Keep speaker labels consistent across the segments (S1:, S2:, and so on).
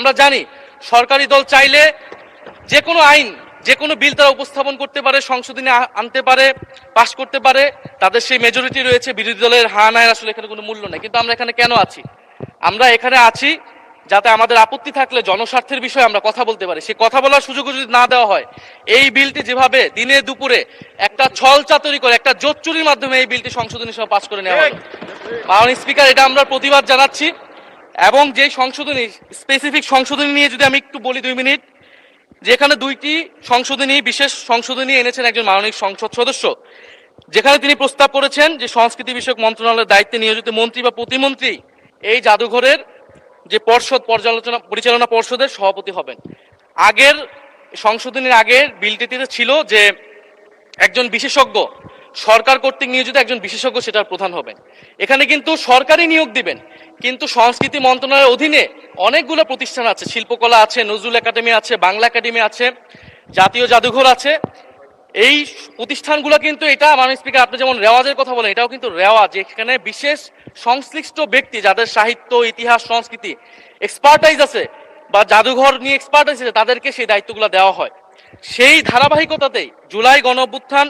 S1: আমরা জানি সরকারি দল চাইলে যে কোনো আইন, যে কোনো বিল তারা উপস্থাপন করতে পারে, সংশোধনী আনতে পারে, পাশ করতে পারে, তাদের সেই মেজরিটি রয়েছে। বিরোধী দলের হা নায়ের আসলে এখানে কোনো মূল্য নেই। কিন্তু আমরা এখানে কেন আছি? আমরা এখানে আছি যাতে আমাদের আপত্তি থাকলে জনস্বার্থের বিষয়ে আমরা কথা বলতে পারি। সেই কথা বলার সুযোগ যদি না দেওয়া হয়, এই বিলটি যেভাবে দিনে দুপুরে একটা ছল চাতুরি করে, একটা জোচ্চুরির মাধ্যমে এই বিলটি সংশোধনী সহ পাশ করে নেওয়া হলো। মাননীয় স্পিকার, এটা আমরা প্রতিবাদ জানাচ্ছি। এবং যে সংশোধনী, স্পেসিফিক সংশোধনী নিয়ে যদি আমি একটু বলি 2 মিনিট, যেখানে 2টি সংশোধনী, বিশেষ সংশোধনী এনেছেন একজন মাননীয় সংসদ সদস্য, যেখানে তিনি প্রস্তাব করেছেন যে সংস্কৃতি বিষয়ক মন্ত্রণালয়ের দায়িত্বে নিয়োজিত মন্ত্রী বা প্রতিমন্ত্রী এই জাদুঘরের যে পরিচালনা পর্ষদের সভাপতি হবেন। আগের সংশোধনীর আগের বিলটিতে ছিল যে একজন বিশেষজ্ঞ, সরকার কর্তৃক নিয়োজিত একজন বিশেষজ্ঞ সেটার প্রধান হবেন। এখানে কিন্তু সরকারি নিয়োগ দিবেন, কিন্তু সংস্কৃতি মন্ত্রণালয়ের অধীনে অনেকগুলো প্রতিষ্ঠান আছে, শিল্পকলা আছে, নজরুল একাডেমি আছে, বাংলা একাডেমি আছে, জাতীয় জাদুঘর আছে। এই প্রতিষ্ঠানগুলো কিন্তু, এটা মাননীয় স্পিকার আপনি যেমন রেওয়াজের কথা বলেন, এটাও কিন্তু রেওয়াজ, এখানে বিশেষ সংশ্লিষ্ট ব্যক্তি যাদের সাহিত্য, ইতিহাস, সংস্কৃতি এক্সপার্টাইজ আছে বা জাদুঘর নিয়ে এক্সপার্টাইজ আছে, তাদেরকে সেই দায়িত্বগুলো দেওয়া হয়। সেই ধারাবাহিকতাতেই জুলাই গণঅভ্যুত্থান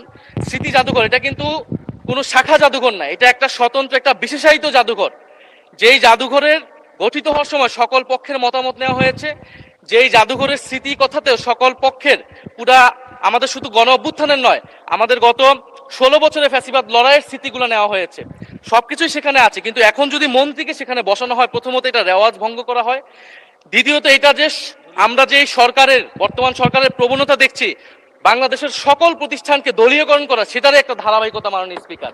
S1: স্মৃতি জাদুঘর, এটা কিন্তু কোনো শাখা জাদুঘর না, এটা একটা স্বতন্ত্র, একটা বিশেষায়িত জাদুঘর। যেই জাদুঘরের গঠিত হওয়ার সময় সকল পক্ষের মতামত নেওয়া হয়েছে, যেই জাদুঘরের স্মৃতি কথাতেও সকল পক্ষের, পুরা আমাদের শুধু গণ অভ্যুত্থানের নয়, আমাদের গত 16 বছরের ফ্যাসিবাদ লড়াইয়ের স্মৃতিগুলো নেওয়া হয়েছে, সবকিছুই সেখানে আছে। কিন্তু এখন যদি মন্ত্রীকে সেখানে বসানো হয়, প্রথমত এটা রেওয়াজ ভঙ্গ করা হয়, দ্বিতীয়ত এটা যে আমরা যে সরকারের, বর্তমান সরকারের প্রবণতা দেখছি বাংলাদেশের সকল প্রতিষ্ঠানকে দলীয়করণ করা, সেটারই একটা ধারাবাহিকতা মাননীয় স্পিকার।